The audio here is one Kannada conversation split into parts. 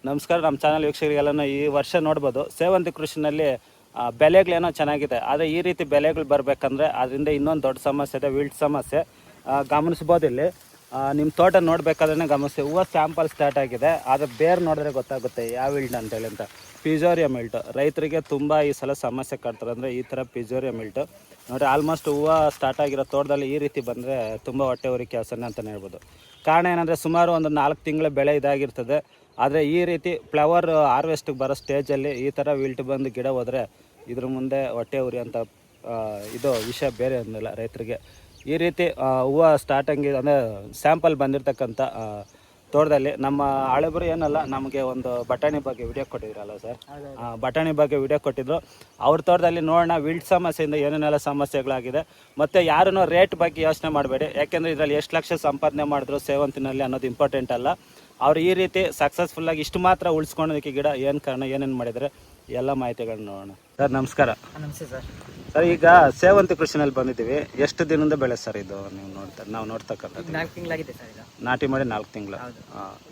ನಮಸ್ಕಾರ. ನಮ್ಮ ಚಾನಲ್ ವೀಕ್ಷಕರಿಗೆಲ್ಲನೂ ಈ ವರ್ಷ ನೋಡ್ಬೋದು ಸೇವಂತಿ ಕೃಷಿನಲ್ಲಿ ಬೆಲೆಗಳೇನೋ ಚೆನ್ನಾಗಿದೆ. ಆದರೆ ಈ ರೀತಿ ಬೆಲೆಗಳು ಬರಬೇಕಂದ್ರೆ ಅದರಿಂದ ಇನ್ನೊಂದು ದೊಡ್ಡ ಸಮಸ್ಯೆ ಇದೆ, ವಿಲ್ಟ್ ಸಮಸ್ಯೆ. ಗಮನಿಸ್ಬೋದು ಇಲ್ಲಿ ನಿಮ್ಮ ತೋಟ ನೋಡಬೇಕಾದ್ರೆ ಗಮನಿಸಿ, ಹೂವು ಸ್ಯಾಂಪಲ್ ಸ್ಟಾರ್ಟ್ ಆಗಿದೆ. ಆದರೆ ಬೇರೆ ನೋಡಿದ್ರೆ ಗೊತ್ತಾಗುತ್ತೆ ಯಾವ ವಿಲ್ಟ್ ಅಂತೇಳಿ ಅಂತ. ಪಿಜೋರಿಯಾ ಮಿಲ್ಟ್ ರೈತರಿಗೆ ತುಂಬ ಈ ಸಲ ಸಮಸ್ಯೆ ಕಾಡ್ತಾರೆ. ಅಂದರೆ ಈ ಥರ ಪಿಜೋರಿಯಾ ಮಿಲ್ಟ್ ನೋಡಿ, ಆಲ್ಮೋಸ್ಟ್ ಹೂವು ಸ್ಟಾರ್ಟ್ ಆಗಿರೋ ತೋಟದಲ್ಲಿ ಈ ರೀತಿ ಬಂದರೆ ತುಂಬ ಹೊಟ್ಟೆ ಉರಿ ಕೆಲಸನೇ ಅಂತಲೇ ಹೇಳ್ಬೋದು. ಕಾರಣ ಏನಂದರೆ ಸುಮಾರು ಒಂದು 4 ತಿಂಗಳ ಬೆಳೆ ಇದಾಗಿರ್ತದೆ. ಆದರೆ ಈ ರೀತಿ ಫ್ಲವರ್ ಹಾರ್ವೆಸ್ಟಿಗೆ ಬರೋ ಸ್ಟೇಜಲ್ಲಿ ಈ ಥರ ವಿಲ್ಟ್ ಬಂದು ಗಿಡ ಹೋದರೆ ಇದ್ರ ಮುಂದೆ ಹೊಟ್ಟೆ ಉರಿ ಅಂತ ಇದು ವಿಷಯ ಬೇರೆ ಅಂದಿಲ್ಲ ರೈತರಿಗೆ. ಈ ರೀತಿ ಹೂವು ಸ್ಟಾರ್ಟಿಂಗ್ ಅಂದರೆ ಸ್ಯಾಂಪಲ್ ಬಂದಿರತಕ್ಕಂಥ ತೋಟದಲ್ಲಿ ನಮ್ಮ ಹಳೆಬರು ಏನಲ್ಲ ನಮಗೆ ಒಂದು ಬಟಾಣಿ ಬಗ್ಗೆ ವಿಡಿಯೋ ಕೊಟ್ಟಿದ್ರಲ್ಲ ಸರ್, ಬಟಾಣಿ ಬಗ್ಗೆ ವಿಡಿಯೋ ಕೊಟ್ಟಿದ್ರು. ಅವ್ರ ತೋಟದಲ್ಲಿ ನೋಡೋಣ ವಿಲ್ಟ್ ಸಮಸ್ಯೆಯಿಂದ ಏನೇನೆಲ್ಲ ಸಮಸ್ಯೆಗಳಾಗಿದೆ. ಮತ್ತು ಯಾರೂ ರೇಟ್ ಬಗ್ಗೆ ಯೋಚನೆ ಮಾಡಬೇಡಿ, ಯಾಕೆಂದರೆ ಇದರಲ್ಲಿ ಎಷ್ಟು ಲಕ್ಷ ಸಂಪಾದನೆ ಮಾಡಿದ್ರು ಸೇವಂತಿನಲ್ಲಿ ಅನ್ನೋದು ಇಂಪಾರ್ಟೆಂಟ್ ಅಲ್ಲ. ಅವ್ರು ಈ ರೀತಿ ಸಕ್ಸಸ್ಫುಲ್ಲಾಗಿ ಇಷ್ಟು ಮಾತ್ರ ಉಳಿಸ್ಕೊಳ್ಳೋದಕ್ಕೆ ಗಿಡ ಏನು ಕಾರಣ, ಏನೇನು ಮಾಡಿದರೆ ಎಲ್ಲ ಮಾಹಿತಿಗಳನ್ನ ನೋಡೋಣ. ಸರ್ ನಮಸ್ಕಾರ. ನಮಸ್ತೆ ಸರ್. ಸರ್ ಈಗ ಸೇವಂತಿ ಕೃಷಿನಲ್ಲಿ ಬಂದಿದ್ದೀವಿ, ಎಷ್ಟು ದಿನದಿಂದ ಬೆಳೆ ಸರ್ ಇದು ನಾವು ನೋಡ್ತಕ್ಕಂಥದ್ದು? 4 ತಿಂಗಳಾಗಿದೆ ಸರ್. ಇದು ನಾಟಿ ಮಾಡಿ 4 ತಿಂಗಳು.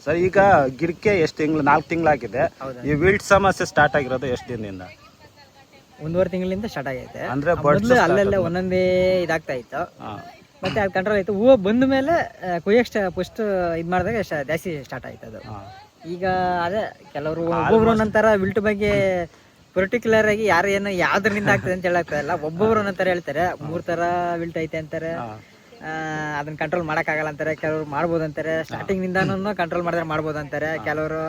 ಸರ್ ಈಗ ಗಿಡಕ್ಕೆ ಎಷ್ಟು ತಿಂಗಳು? 4 ತಿಂಗಳಾಗಿದೆ. ಈ ವಿಲ್ಟ್ ಸಮಸ್ಯೆ ಸ್ಟಾರ್ಟ್ ಆಗಿರೋದು ಎಷ್ಟು ದಿನದಿಂದ? 1.5 ತಿಂಗಳಿಂದ ಸ್ಟಾರ್ಟ್ ಆಗೈತೆ. ಅಂದ್ರೆ ಅಲ್ಲೆಲ್ಲ ಒಂದೊಂದೇ ಇದಾಗ್ತಾ ಇತ್ತು, ಮತ್ತೆ ಅದು ಕಂಟ್ರೋಲ್ ಆಯ್ತು. ಹೂವು ಬಂದ ಮೇಲೆ ಕುಯ್ಯಕ್ಕೆ ಫಸ್ಟ್ ಇದು ಮಾಡಿದಾಗ ಜಾಸ್ತಿ ಸ್ಟಾರ್ಟ್ ಆಯ್ತು ಅದು. ಈಗ ಅದೇ ಕೆಲವರು ಒಬ್ಬೊಬ್ರು ಒಂದೊಂಥರ ವಿಲ್ಟ್ ಬಗ್ಗೆ ಪರ್ಟಿಕ್ಯುಲರ್ ಆಗಿ ಯಾರು ಏನು ಯಾವ್ದ್ರಿಂದ ಆಗ್ತದೆ ಅಂತ ಹೇಳಕ್ತಾಯಿಲ್ಲ. ಒಬ್ಬೊಬ್ರು ಒಂದೊಂಥರ ಹೇಳ್ತಾರೆ, 3 ಥರ ವಿಲ್ಟ್ ಐತೆ ಅಂತಾರೆ, ಅದನ್ನ ಕಂಟ್ರೋಲ್ ಮಾಡೋಕ್ಕಾಗಲ್ಲ ಅಂತಾರೆ. ಕೆಲವರು ಮಾಡ್ಬೋದು ಅಂತಾರೆ, ಸ್ಟಾರ್ಟಿಂಗ್ ನಿಂದಾನು ಕಂಟ್ರೋಲ್ ಮಾಡಿದ್ರೆ ಮಾಡ್ಬೋದು ಅಂತಾರೆ. ಕೆಲವರು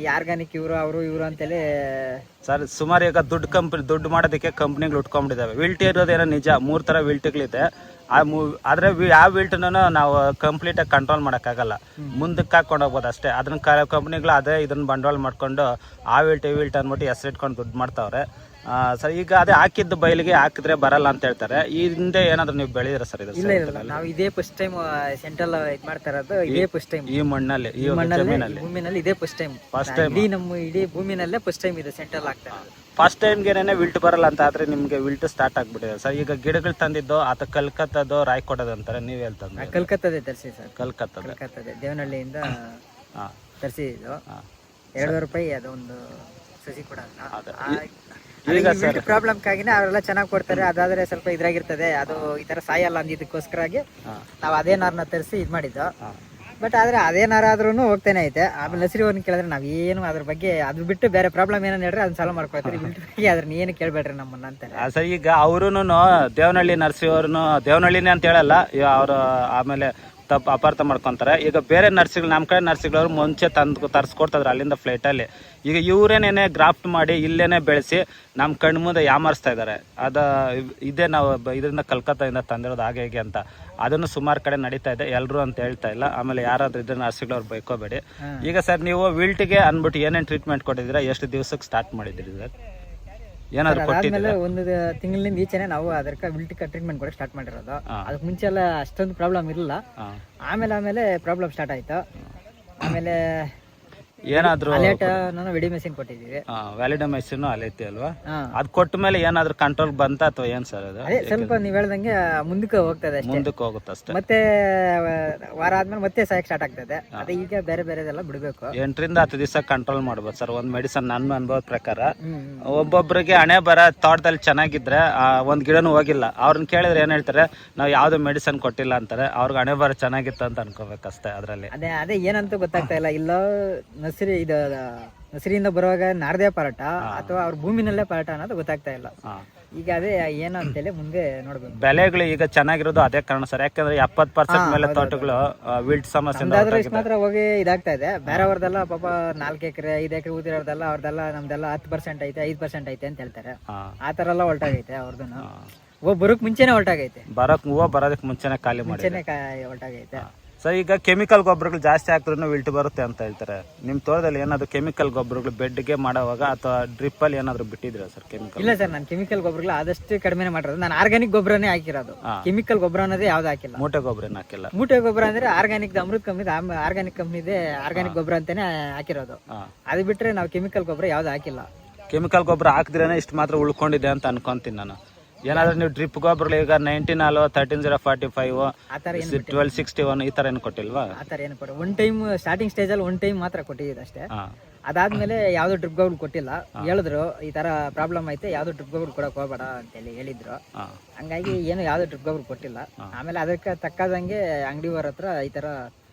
ಈ ಆರ್ಗಾನಿಕ್ ಇವರು ಅಂತೇಳಿ ಸರ್ ಸುಮಾರು ಈಗ ದುಡ್ಡು ಮಾಡೋದಕ್ಕೆ ಕಂಪ್ನಿಗಳು ಉಟ್ಕೊಂಡ್ಬಿಟ್ಟಿದ್ದಾವೆ. ವಿಲ್ಟ್ ಇರೋದೇನೋ ನಿಜ, 3 ಥರ ವಿಲ್ಟ್ಗಳಿದೆ. ಆದರೆ ಯಾವ ವಿಲ್ಟನ್ನು ನಾವು ಕಂಪ್ಲೀಟಾಗಿ ಕಂಟ್ರೋಲ್ ಮಾಡೋಕ್ಕಾಗಲ್ಲ, ಮುಂದಕ್ಕೆ ಹಾಕೊಂಡು ಹೋಗ್ಬೋದು ಅಷ್ಟೇ. ಅದನ್ನ ಕಂಪ್ನಿಗಳು ಅದೇ ಇದನ್ನು ಬಂಡವಾಳ ಮಾಡ್ಕೊಂಡು ಆ ವಿಲ್ಟ್ ಈ ವಿಲ್ಟ್ ಅಂದ್ಬಿಟ್ಟು ಹೆಸರಿಟ್ಕೊಂಡು ದುಡ್ಡು ಮಾಡ್ತಾವ್ರೆ. ಸರ್ ಈಗ ಅದೇ ಹಾಕಿದ್ದು ಬಯಲಿಗೆ ಹಾಕಿದ್ರೆ ಬರಲ್ಲ ಅಂತ ಹೇಳ್ತಾರೆ. ಈ ಹಿಂದೆ ಏನಾದ್ರು ನೀವು ಬೆಳೆದಿರ ಸರ್ ಇದು? ಇಲ್ಲ, ನಾವು ಇದೇ ಫಸ್ಟ್ ಟೈಮ್ ಸೆಂಟ್ರಲ್ ಇದು ಮಾಡ್ತಾ ಇರೋದು. ಇದೇ ಫಸ್ಟ್ ಟೈಮ್ ಈ ಮಣ್ಣಲ್ಲಿ ಭೂಮಿನಲ್ಲಿ ಇದೇ ಫಸ್ಟ್ ಟೈಮ್ ಇಡೀ ಭೂಮಿನಲ್ಲೇ ಫಸ್ಟ್ ಟೈಮ್ ಇದು ಸೆಂಟ್ರಲ್ ಆಗ್ತಾ ಇರೋದು. ಫಸ್ಟ್ ಟೈಮ್ಗೆನೇ ವಿಲ್ಟ್ ಬರಲ್ಲ ಅಂತ ಆದ್ರೆ ನಿಮ್ಗೆ ವಿಲ್ಟ್ ಸ್ಟಾರ್ಟ್ ಆಗ್ಬಿಟ್ಟಿದೆ ಸರ್. ಈಗ ಗಿಡಗಳು ತಂದಿದ್ದು ಆತ ಕಲ್ಕತ್ತದ್ದು ರಾಯ್ಕೋಟದ ಅಂತಾರೆ, ನೀವ್ ಹೇಳ್ತಂದ್ರೆ ಕಲ್ಕತ್ತದೆ ತರಿಸಿ ಸರ್. ಕಲ್ಕತ್ತದೆ ದೇವನಹಳ್ಳಿಯಿಂದ ತರಿಸಿದ್ದು. 2,000 ರೂಪಾಯಿ ಅದೊಂದು ಸಸಿ ಕೂಡ. ಈಗ ಪ್ರಾಬ್ಲಮ್ಗಾಗಿನೇ ಅವರೆಲ್ಲ ಚೆನ್ನಾಗಿ ಕೊಡ್ತಾರೆ. ಅದಾದ್ರೆ ಸ್ವಲ್ಪ ಇದ್ರಾಗಿರ್ತದೆ, ಅದು ಈ ತರ ಸಾಯಲ್ಲ ಅಂದಿದ್ದಕ್ಕೋಸ್ಕರಾಗಿ ನಾವು ಅದೇ ನಾರನ್ನ ತರಿಸಿ ಇದು ಮಾಡಿದ್ದು. ಬಟ್ ಆದ್ರೆ ಅದೇ ನಾರ ಆದ್ರೂ ಹೋಗ್ತಾನೆ ಐತೆ. ಆಮೇಲೆ ನರ್ಸರಿ ಅವ್ರನ್ನ ಕೇಳಿದ್ರೆ ನಾವೇನು ಅದ್ರ ಬಗ್ಗೆ ಅದು ಬಿಟ್ಟು ಬೇರೆ ಪ್ರಾಬ್ಲಮ್ ಏನೋ ಹೇಳ್ರಿ ಅದನ್ನ ಸಾಲ್ವ್ ಮಾಡ್ಕೊಳ್ತೀರಿ, ಬಿಟ್ಟು ಬಗ್ಗೆ ಅದ್ರನ್ನ ಏನು ಕೇಳ್ಬೇಡ್ರಿ ನಮ್ಮನ್ನ ಅಂತಾರೆ. ಸರ್ ಈಗ ಅವ್ರುನು ದೇವನಹಳ್ಳಿ ನರ್ಸರಿ ಅವ್ರನ್ನು ದೇವನಹಳ್ಳಿನೇ ಅಂತ ಹೇಳಲ್ಲ, ಅವರು ಆಮೇಲೆ ತಪ್ಪು ಅಪಾರ್ಥ ಮಾಡ್ಕೊತಾರೆ. ಈಗ ಬೇರೆ ನರ್ಸಿಗಳು ನಮ್ಮ ಕಡೆ ನರ್ಸಿಗಳವ್ರು ಮುಂಚೆ ತರಿಸ್ಕೊಡ್ತಿದ್ರು ಅಲ್ಲಿಂದ ಫ್ಲೈಟಲ್ಲಿ. ಈಗ ಇವರೇನೇನೆ ಗ್ರಾಫ್ಟ್ ಮಾಡಿ ಇಲ್ಲೇನೆ ಬೆಳೆಸಿ ನಮ್ಮ ಕಣ್ಣು ಮುಂದೆ ಯಾಮಾರಿಸ್ತಾ ಇದ್ದಾರೆ. ಇದೇ ನಾವು ಇದರಿಂದ ಕಲ್ಕತ್ತಾದಿಂದ ತಂದಿರೋದು ಹಾಗೆ ಹೇಗೆ ಅಂತ. ಅದನ್ನು ಸುಮಾರು ಕಡೆ ನಡೀತಾ ಇದೆ, ಎಲ್ಲರೂ ಅಂತ ಹೇಳ್ತಾ ಇಲ್ಲ. ಆಮೇಲೆ ಯಾರಾದ್ರೂ ಇದ್ರೆ ನರ್ಸಿಗಳವ್ರು ಬೈಕೋಬೇಡಿ. ಈಗ ಸರ್ ನೀವು ವಿಲ್ಟ್ಗೆ ಅಂದ್ಬಿಟ್ಟು ಏನೇನು ಟ್ರೀಟ್ಮೆಂಟ್ ಕೊಟ್ಟಿದ್ದೀರಾ, ಎಷ್ಟು ದಿವಸಕ್ಕೆ ಸ್ಟಾರ್ಟ್ ಮಾಡಿದ್ದೀರಿ ಸರ್? ಏನಾದ್ರು ಆದ್ಮೇಲೆ 1 ತಿಂಗಳಿಂದ ಈಚೆನೆ ನಾವು ಅದಕ್ಕೆ ವಿಲ್ಟ್ ಟ್ರೀಟ್ಮೆಂಟ್ ಕೂಡ ಸ್ಟಾರ್ಟ್ ಮಾಡಿರೋದು. ಅದಕ್ಕೆ ಮುಂಚೆ ಎಲ್ಲ ಅಷ್ಟೊಂದು ಪ್ರಾಬ್ಲಮ್ ಇರಲಿಲ್ಲ. ಆಮೇಲೆ ಪ್ರಾಬ್ಲಮ್ ಸ್ಟಾರ್ಟ್ ಆಯ್ತು. ಆಮೇಲೆ ಏನಾದ್ರು ವೆಡಿಮೆಸಿನ್ ಕೊಟ್ಟಿದ್ದೀವಿ. ವ್ಯಾಲಿಡಮೈಸಿನ್ ಅಲೈತಿ ಅಲ್ವಾ? ಅದ್ ಕೊಟ್ಟ ಮೇಲೆ ಏನಾದ್ರು ಕಂಟ್ರೋಲ್ ಬಂತ ಅಥವಾ ಏನ್ ಸರ್ ಅದು? ಅದೇ ಸ್ವಲ್ಪ ನೀವ್ ಹೇಳ್ದಂಗೆ ಮುಂದಕ್ಕೆ ಹೋಗ್ತದೆ, ಮುಂದಕ್ಕೆ ಹೋಗುತ್ತೆ ಅಷ್ಟೇ. ಮತ್ತೆ ವಾರ ಆದ್ಮೇಲೆ ಮತ್ತೆ ಸಾಯಕ್ ಸ್ಟಾರ್ಟ್ ಆಗ್ತದೆ. ಅದೇ ಈಗ ಬೇರೆದೆಲ್ಲ ಬಿಡ್ಬೇಕು. 8 ರಿಂದ 10 ದಿವಸ ಕಂಟ್ರೋಲ್ ಮಾಡ್ಬೋದು ಸರ್ ಒಂದ್ ಮೆಡಿಸನ್. ನನ್ನ ಅನುಭವದ ಪ್ರಕಾರ ಒಬ್ಬೊಬ್ರಿಗೆ ಹಣೆ ಬರ ತೋಟದಲ್ಲಿ ಚೆನ್ನಾಗಿದ್ರೆ ಒಂದ್ ಗಿಡನೂ ಹೋಗಿಲ್ಲ, ಅವ್ರನ್ನ ಕೇಳಿದ್ರೆ ಏನ್ ಹೇಳ್ತಾರೆ, ನಾವು ಯಾವ್ದು ಮೆಡಿಸನ್ ಕೊಟ್ಟಿಲ್ಲ ಅಂತಾರೆ. ಅವ್ರಿಗೆ ಹಣೆ ಬರ ಚೆನ್ನಾಗಿತ್ತು ಅಂತ ಅನ್ಕೋಬೇಕಷ್ಟೇ. ಅದ್ರಲ್ಲಿ ಅದೇ ಏನಂತ ಗೊತ್ತಾಗ್ತಾ ಇಲ್ಲ. ಇಲ್ಲ ನರ್ಸರಿಯಿಂದ ಬರುವಾಗ ನಾರ್ದೇ ಪಾರಾಟ ಅಥವಾ ಅವ್ರ ಭೂಮಿನಲ್ಲೇ ಪಾರಾಟ ಅನ್ನೋದು ಗೊತ್ತಾಗ್ತಾ ಇಲ್ಲ. ಈಗ ಅದೇ ಏನು ಅಂತೇಳಿ ಮುಂದೆ ನೋಡ್ಬೇಕು. ಬೆಲೆಗಳು ಈಗ ಚೆನ್ನಾಗಿರೋದು ಅದೇ ಕಾರಣ ಸರ್, ಯಾಕಂದ್ರೆ 70% ಮೇಲೆ ತೋಟಗಳು ವಿಲ್ಟ್ ಸಮಸ್ಯೆ ಮಾತ್ರ ಹೋಗಿ ಇದಾಗ್ತಾ ಇದೆ. ಬೇರೆಯವ್ರದೆಲ್ಲ ಪಾಪ 4 ಎಕರೆ 5 ಎಕರೆ ಊದಿರೋರ್ದೆಲ್ಲ ಅವ್ರದೆಲ್ಲ ನಮ್ದೆಲ್ಲ 10% ಐತೆ 5% ಐತೆ ಅಂತ ಹೇಳ್ತಾರೆ. ಆ ತರ ಎಲ್ಲ ಹೊಲ್ಟಾಗೈತೆ ಅವ್ರದನ್ನು. ಬರೋಕ್ ಮುಂಚೆನೆ ಹೊಲ್ಟಾಗೈತೆ, ಬರೋದಕ್ಕೆ ಮುಂಚೆನೆ ಖಾಲಿ ಮುಂಚೆನೆ ಹೊಲ್ಟಾಗೈತೆ. ಸರ್ ಈಗ ಕೆಮಿಕಲ್ ಗೊಬ್ಬರಗಳು ಜಾಸ್ತಿ ಹಾಕಿದ್ರು ವಿಲ್ಟ್ ಬರುತ್ತೆ ಅಂತ ಹೇಳ್ತಾರೆ. ನಿಮ್ಮ ತೋಟದಲ್ಲಿ ಏನಾದ್ರು ಕೆಮಿಕಲ್ ಗೊಬ್ಬರಗಳು ಬೆಡ್ಗೆ ಮಾಡೋವಾಗ ಅಥವಾ ಡ್ರಿಪ್ ಅಲ್ಲಿ ಏನಾದ್ರು ಬಿಟ್ಟಿದ್ರ ಸರ್ ಕೆಮಿಕಲ್? ಇಲ್ಲ ಸರ್, ನಾನು ಕೆಮಿಕಲ್ ಗೊಬ್ಬರಗಳು ಆದಷ್ಟು ಕಡಿಮೆ ಮಾಡಿರೋದು. ನಾನು ಆರ್ಗಾನಿಕ್ ಗೊಬ್ಬರನೇ ಹಾಕಿರೋದು, ಕೆಮಿಕಲ್ ಗೊಬ್ಬರ ಅನ್ನೋದೇ ಯಾವ್ದು ಹಾಕಿಲ್ಲ. ಮೂಟೆ ಗೊಬ್ಬರ ಹಾಕಿಲ್ಲ. ಮೂಟೆ ಗೊಬ್ಬರ ಅಂದ್ರೆ ಆರ್ಗಾನಿಕ್ ಅಮೃತ್ ಕಂಪ್ನಿ ಆರ್ಗಾನಿಕ್ ಕಂಪ್ನಿದೆ ಆರ್ಗಾನಿಕ್ ಗೊಬ್ಬರ ಅಂತಾನೆ ಹಾಕಿರೋದು. ಅದು ಬಿಟ್ರೆ ನಾವು ಕೆಮಿಕಲ್ ಗೊಬ್ಬರ ಯಾವ್ದು ಹಾಕಿಲ್ಲ. ಕೆಮಿಕಲ್ ಗೊಬ್ಬರ ಹಾಕಿದ್ರೇನೆ ಇಷ್ಟು ಮಾತ್ರ ಉಳ್ಕೊಂಡಿದೆ ಅಂತ ಅನ್ಕೊಂತೀನಿ ನಾನು. ಏನಾದರೂ ನೀವು ಡ್ರಿಪ್ ಗೊಬ್ಬರ ಈಗ 19 ಹಾಲು 13-0-45 ಆ ಥರ ಏನು 12-61 ಈ ಥರ ಏನು ಕೊಟ್ಟಿಲ್ವಾ? ಆ ಥರ ಏನು ಕೊಡ ಒನ್ ಟೈಮ್ ಸ್ಟಾರ್ಟಿಂಗ್ ಸ್ಟೇಜಲ್ಲಿ ಒನ್ ಟೈಮ್ ಮಾತ್ರ ಕೊಟ್ಟಿದ್ದು ಅಷ್ಟೇ. ಹಾಂ ಅದಾದ್ಮೇಲೆ ಯಾವ್ದು ಡ್ರಿಪ್ ಗೊಬ್ಬರ ಕೊಟ್ಟಿಲ್ಲ. ಹೇಳಿದ್ರು ಈ ತರ ಪ್ರಾಬ್ಲಮ್ ಐತೆ, ಯಾವ್ದು ಡ್ರಿಪ್ ಗೊಬ್ಬರ ಕೊಡಕ್ ಹೋಗ್ಬೇಡ ಅಂತೇಳಿ ಹೇಳಿದ್ರು. ಹಾಂ ಹಂಗಾಗಿ ಏನು ಯಾವ್ದು ಡ್ರಿಪ್ ಗೊಬ್ಬರ ಕೊಟ್ಟಿಲ್ಲ. ಆಮೇಲೆ ಅದಕ್ಕೆ ತಕ್ಕದಂಗೆ ಅಂಗಡಿಯವರ ಹತ್ರ ಈ ತರ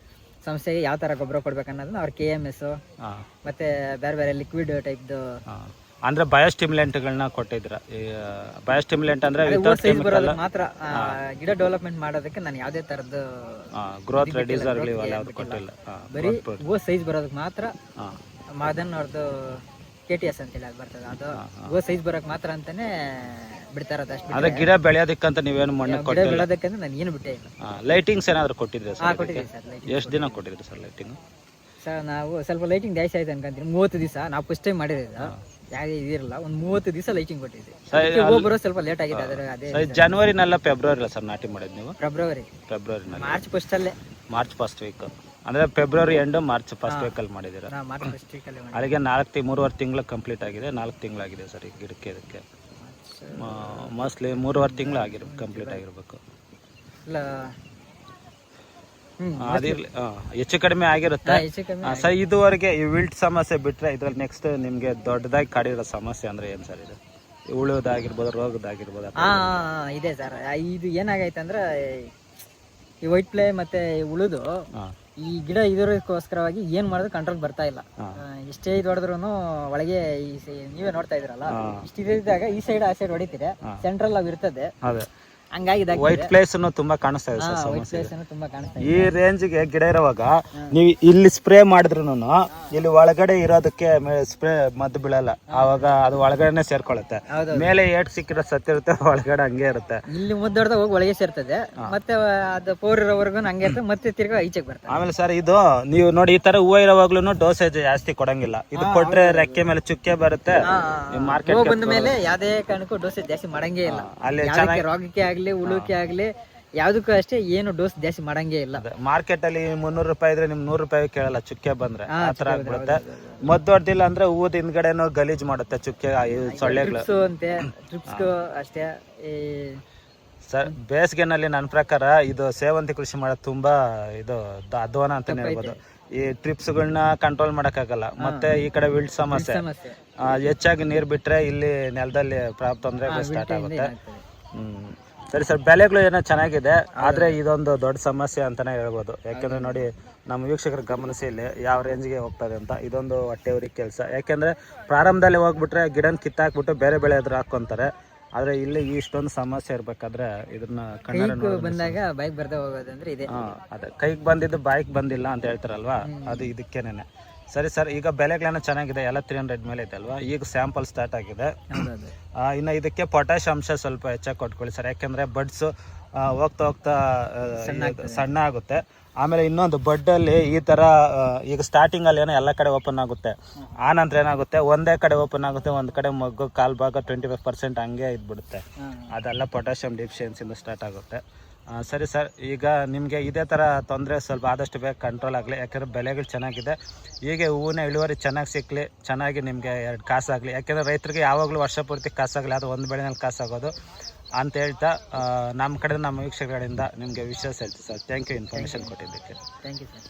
ಸಂಸ್ಥೆಗೆ ಯಾವ ತರ ಗೊಬ್ಬರ ಕೊಡ್ಬೇಕನ್ನೋದನ್ನ ಅವ್ರ KMS ಹಾಂ ಮತ್ತೆ ಬೇರೆ ಬೇರೆ ಲಿಕ್ವಿಡ್ ಟೈಪ್ದು ಹಾಂ ಅಂದರೆ ಬಯೋಸ್ಟಿಮ್ಯುಲೆಂಟ್ಗಳನ್ನ ಕೊಟ್ಟಿದ್ರ? ಬಯೋಸ್ಟಿಮ್ಯುಲೆಂಟ್ ಅಂದರೆ ವಿತೌಟ್ ಸೈಜ್ ಬರೋದು ಮಾತ್ರ. ಗಿಡ ಡೆವಲಪ್ಮೆಂಟ್ ಮಾಡೋದಕ್ಕೆ ನಾನು ಯಾವ್ದೇ ತರದ್ದು ಗ್ರೋತ್ ರೆಡ್ಯೂಸರ್ಗಳು ಇವೆಲ್ಲ ಯಾವುದು ಕೊಟ್ಟಿಲ್ಲ. ಬರೀ ಹೂವು ಸೈಜ್ ಬರೋದಕ್ಕೆ ಮಾತ್ರ ಹಾಂ ಮಾದನ್ ಅವ್ರದ್ದು KTS ಅಂತೇಳಿ ಅದು ಬರ್ತದೆ. ಅದು ಹೂವು ಸೈಜ್ ಬರೋಕ್ ಮಾತ್ರ ಅಂತಾನೆ ಬಿಡ್ತಾ ಇರೋದು ಅಷ್ಟು. ಅಂದರೆ ಗಿಡ ಬೆಳೆಯೋದಕ್ಕಂತ ನೀವೇನು ಮಣ್ಣು ಗಿಡ ಕೊಟ್ಟಿಲ್ಲ? ಬೆಳೆಯೋದಕ್ಕಂದ್ರೆ ನಾನು ಏನು ಬಿಟ್ಟೇ ಇಲ್ಲ. ಲೈಟಿಂಗ್ಸ್ ಏನಾದರೂ ಕೊಟ್ಟಿದ್ರೆ ಸರ್? ಕೊಟ್ಟಿದ್ದೀವಿ ಸರ್ ಲೈಟಿಂಗ್. ಎಷ್ಟು ದಿನ ಕೊಟ್ಟಿದ್ರಿ ಸರ್ ಲೈಟಿಂಗ್? ಸರ್ ನಾವು ಸ್ವಲ್ಪ ಲೈಟಿಂಗ್ ಜಾಸ್ತಿ ಆಯ್ತು ಅನ್ಕೊಂತೀನಿ. 30 ದಿವಸ ನಾವು ಫಸ್ಟ್ ಟೈಮ್ ಮಾಡಿರೋದು, ಯಾವುದೇ ಇದಿರಲ್ಲ. ಒಂದು 30 ದಿವಸ ಲೈಟಿಂಗ್ ಕೊಟ್ಟಿದ್ವಿ. ಒಬ್ಬರು ಸ್ವಲ್ಪ ಲೇಟ್ ಆಗಿದೆ. ಅದೇ ಜನವರಿನಲ್ಲ ಫೆಬ್ರವರಿ ಸರ್ ನಾಟಿ ಮಾಡಿದ್ದು ನೀವು? ಫೆಬ್ರವರಿನಲ್ಲಿ ಮಾರ್ಚ್ ಫಸ್ಟ್ ಅಲ್ಲೇ. ಮಾರ್ಚ್ ಫಸ್ಟ್ ವೀಕ್ ಅಂದರೆ ಫೆಬ್ರವರಿ ಎಂಡ್ ಮಾರ್ಚ್ ಫಸ್ಟ್ ವೀಕಲ್ಲಿ ಮಾಡಿದ್ದೀರಾ? ಮಾರ್ಚ್ ಫಸ್ಟ್ ವೀಕಲ್ಲಿ ಅಲ್ಲಿಗೆ 3.5 ತಿಂಗಳು ಕಂಪ್ಲೀಟ್ ಆಗಿದೆ. 4 ತಿಂಗಳಾಗಿದೆ ಸರ್ ಈ ಗಿಡಕ್ಕೆ. ಇದಕ್ಕೆ ಮೋಸ್ಟ್ಲಿ 3.5 ತಿಂಗಳು ಕಂಪ್ಲೀಟ್ ಆಗಿರ್ಬೇಕು. ಇಲ್ಲ ಅದಿರಲಿ, ಹೆಚ್ಚು ಕಡಿಮೆ ಆಗಿರುತ್ತೆ ಹೆಚ್ಚು ಕಮ್ಮಿ. ಸರ್. ಇದುವರೆಗೆ ಈ ವಿಲ್ಟ್ ಸಮಸ್ಯೆ ಬಿಟ್ಟರೆ ಇದ್ರಲ್ಲಿ ನೆಕ್ಸ್ಟ್ ನಿಮಗೆ ದೊಡ್ಡದಾಗಿ ಕಾಡಿರೋ ಸಮಸ್ಯೆ ಅಂದರೆ ಏನು ಸರ್? ಇದು ಉಳುವುದಾಗಿರ್ಬೋದು, ರೋಗದಾಗಿರ್ಬೋದು? ಇದೆ ಸರ್. ಇದು ಏನಾಗೈತೆ ಅಂದ್ರೆ ಈ ವೈಟ್ ಫ್ಲೈ ಮತ್ತೆ ಉಳುದು ಈ ಗಿಡ ಇದಕ್ಕೋಸ್ಕರವಾಗಿ ಏನ್ ಮಾಡೋದು ಕಂಟ್ರೋಲ್ ಬರ್ತಾ ಇಲ್ಲ. ಎಷ್ಟೇ ಇದು ಹೊಡೆದ್ರು ಒಳಗೆ ನೀವೇ ನೋಡ್ತಾ ಇದ್ರಲ್ಲ, ಇಷ್ಟ ಇದ್ದಾಗ ಈ ಸೈಡ್ ಆ ಸೈಡ್ ಹೊಡಿತೀರಿ, ಸೆಂಟ್ರಲ್ ಅವ್ ಇರ್ತದೆ. ಹಂಗಾಗಿ ವೈಟ್ ಪ್ಲೇಸ್ ತುಂಬಾ ಕಾಣಿಸ್ತಾ ಇದೆ ಸರ್ ಸಮಸ್ಯೆ. ತುಂಬಾ ಕಾಣಿಸ್ತಾ ಈ ರೇಂಜ್ಗೆ ಗಿಡ ಇರುವಾಗ ನೀವು ಇಲ್ಲಿ ಸ್ಪ್ರೇ ಮಾಡಿದ್ರು ಇಲ್ಲಿ ಒಳಗಡೆ ಇರೋದಕ್ಕೆ ಸ್ಪ್ರೇ ಮದ್ದು ಬೀಳಲ್ಲ. ಆವಾಗ ಅದು ಒಳಗಡೆನೆ ಸೇರ್ಕೊಳ್ಳುತ್ತೆ. ಮೇಲೆ ಏಟ್ ಸಿಕ್ಕಿರೋ ಸತ್ತಿರುತ್ತೆ, ಒಳಗಡೆ ಹಂಗೆ ಇರುತ್ತೆ. ಇಲ್ಲಿ ಮುದ್ದೊಡ್ದ ಹೋಗಿ ಒಳಗೆ ಸೇರ್ತದೆ, ಮತ್ತೆ ಅದು ಪೋರ್ ಇರೋವರೆಗೂ ಹಂಗೆ ಇರ್ತದೆ, ಮತ್ತೆ ತಿರ್ಗಾ ಈಚೆಗೆ ಬರ್ತದೆ. ಆಮೇಲೆ ಸರ್ ಇದು ನೀವು ನೋಡಿ, ಈ ತರ ಹೂವು ಇರೋವಾಗ್ಲೂ ಡೋಸೇಜ್ ಜಾಸ್ತಿ ಕೊಡಂಗಿಲ್ಲ. ಇದು ಕೊಟ್ರೆ ರೆಕ್ಕೆ ಮೇಲೆ ಚುಕ್ಕೆ ಬರುತ್ತೆ. ಮಾರ್ಕೆಟ್ ಬಂದ ಮೇಲೆ ಯಾವ್ದೇ ಕಾರಣಕ್ಕೂ ಡೋಸೇಜ್ ಜಾಸ್ತಿ ಮಾಡಂಗೇ ಇಲ್ಲ. ಅಲ್ಲಿ ರೋಗಕ್ಕೆ ಆಗ್ಲಿ ಉಳುಕ್ಕೆ ಆಗ್ಲಿ ಯಾವ್ದಕ್ಕೂ ಅಷ್ಟೇ ಏನು ಡೋಸ್ ಜಾಸ್ತಿ ಮಾಡಂಗೇ ಇಲ್ಲ. ಮಾರ್ಕೆಟ್ ಅಲ್ಲಿ 300 ರೂಪಾಯಿ ಇದ್ರೆ ನಿಮ್ 100 ರೂಪಾಯಿ ಕೇಳಲ್ಲ ಚುಕ್ಕೆ ಬಂದ್ರೆ. ಆತರ ಆಗ್ಬಿಡುತ್ತೆ. ಮದ್ದು ಹೊಡೆದಿಲ್ಲ ಅಂದ್ರೆ ಹೂವದ ಹಿಂದ್ಗಡೆನೋ ಗಲೀಜ್ ಮಾಡುತ್ತೆ ಚುಕ್ಕೆ, ಸೊಳ್ಳೆಗಳು ಅಂತೆ. ಟ್ರಿಪ್ಸ್ ಅಷ್ಟೇ. ಸರ್ ಬೇಸಿಗೆನಲ್ಲಿ ನನ್ನ ಪ್ರಕಾರ ಇದು ಸೇವಂತಿ ಕೃಷಿ ಮಾಡೋದು ತುಂಬಾ ಇದು ಅಧ್ವಾನ ಅಂತಾನೆ ಹೇಳ್ಬೋದು. ಈ ಟ್ರಿಪ್ಸ್ಗಳನ್ನ ಕಂಟ್ರೋಲ್ ಮಾಡಕ್ಕಾಗಲ್ಲ. ಮತ್ತೆ ಈ ಕಡೆ ವಿಲ್ಟ್ ಸಮಸ್ಯೆ, ಹೆಚ್ಚಾಗಿ ನೀರ್ ಬಿಟ್ರೆ ಇಲ್ಲಿ ನೆಲದಲ್ಲಿ ತೊಂದರೆಗಳು ಸ್ಟಾರ್ಟ್ ಆಗುತ್ತೆ. ಸರಿ ಸರ್, ಬೆಲೆಗಳು ಏನೋ ಚೆನ್ನಾಗಿದೆ, ಆದ್ರೆ ಇದೊಂದು ದೊಡ್ಡ ಸಮಸ್ಯೆ ಅಂತಾನೆ ಹೇಳ್ಬೋದು. ಯಾಕೆಂದ್ರೆ ನೋಡಿ, ನಮ್ಮ ವೀಕ್ಷಕರು ಗಮನಿಸಿ ಇಲ್ಲಿ ಯಾವ ರೇಂಜ್ಗೆ ಹೋಗ್ತದೆ ಅಂತ. ಇದೊಂದು ಹೊಟ್ಟೆವ್ರಿಗೆ ಕೆಲಸ. ಯಾಕೆಂದ್ರೆ ಪ್ರಾರಂಭದಲ್ಲಿ ಹೋಗ್ಬಿಟ್ರೆ ಗಿಡನ ಕಿತ್ತಾಕ್ಬಿಟ್ಟು ಬೇರೆ ಬೆಳೆ ಎದುರು ಹಾಕೊಂತಾರೆ. ಆದ್ರೆ ಇಲ್ಲಿ ಇಷ್ಟೊಂದು ಸಮಸ್ಯೆ ಇರ್ಬೇಕಾದ್ರೆ ಇದನ್ನ ಬಂದಾಗ ಬೈಕ್ ಬರ್ದೇ ಹೋಗೋದಂದ್ರೆ ಇದೆ. ಅದೇ ಕೈಗೆ ಬಂದಿದ್ದು ಬಾಯಿಗೆ ಬಂದಿಲ್ಲ ಅಂತ ಹೇಳ್ತಾರಲ್ವಾ, ಅದು ಇದಕ್ಕೇನೆ. ಸರಿ ಸರ್, ಈಗ ಬೆಲೆಗಳನ್ನ ಚೆನ್ನಾಗಿದೆ, ಎಲ್ಲ 300 ಮೇಲೆ ಇದೆ ಅಲ್ವಾ? ಈಗ ಸ್ಯಾಂಪಲ್ ಸ್ಟಾರ್ಟ್ ಆಗಿದೆ. ಇನ್ನು ಇದಕ್ಕೆ ಪೊಟ್ಯಾಶ್ ಅಂಶ ಸ್ವಲ್ಪ ಹೆಚ್ಚಾಗಿ ಕೊಟ್ಕೊಳ್ಳಿ ಸರ್. ಯಾಕೆಂದ್ರೆ ಬಡ್ಸು ಹೋಗ್ತಾ ಹೋಗ್ತಾ ಸಣ್ಣ ಆಗುತ್ತೆ. ಆಮೇಲೆ ಇನ್ನೊಂದು ಬಡ್ಡಲ್ಲಿ ಈ ಥರ ಈಗ ಸ್ಟಾರ್ಟಿಂಗಲ್ಲಿ ಏನೋ ಎಲ್ಲ ಕಡೆ ಓಪನ್ ಆಗುತ್ತೆ. ಆ ನಂತರ ಏನಾಗುತ್ತೆ, ಒಂದೇ ಕಡೆ ಓಪನ್ ಆಗುತ್ತೆ, ಒಂದು ಕಡೆ ಮಗ್ಗು ಕಾಲು ಭಾಗ 25% ಹಂಗೆ ಇದ್ಬಿಡುತ್ತೆ. ಅದೆಲ್ಲ ಪೊಟ್ಯಾಷಿಯಮ್ ಡಿಫಿಷಿಯನ್ಸಿಂದ ಸ್ಟಾರ್ಟ್ ಆಗುತ್ತೆ. ಸರಿ ಸರ್, ಈಗ ನಿಮಗೆ ಇದೇ ಥರ ತೊಂದರೆ ಸ್ವಲ್ಪ ಆದಷ್ಟು ಬೇಗ ಕಂಟ್ರೋಲ್ ಆಗಲಿ. ಯಾಕೆಂದರೆ ಬೆಲೆಗಳು ಚೆನ್ನಾಗಿದೆ. ಹೀಗೆ ಹೂವಿನ ಇಳುವರಿ ಚೆನ್ನಾಗಿ ಸಿಕ್ಕಲಿ, ಚೆನ್ನಾಗಿ ನಿಮಗೆ 2 ಕಾಸಾಗಲಿ. ಯಾಕೆಂದರೆ ರೈತರಿಗೆ ಯಾವಾಗಲೂ ವರ್ಷ ಪೂರ್ತಿ ಕಾಸಾಗಲಿ, ಅದು ಒಂದು ಬೆಳೆನಲ್ಲಿ ಕಾಸಾಗೋದು ಅಂತ ಹೇಳ್ತಾ ನಮ್ಮ ಕಡೆ ನಮ್ಮ ವೀಕ್ಷಕಗಳಿಂದ ನಿಮಗೆ ವಿಶ್ವಾಸ ಹೇಳ್ತೀವಿ ಸರ್. ಥ್ಯಾಂಕ್ ಯು ಇನ್ಫಾರ್ಮೇಷನ್ ಕೊಟ್ಟಿದ್ದಕ್ಕೆ. Thank you sir.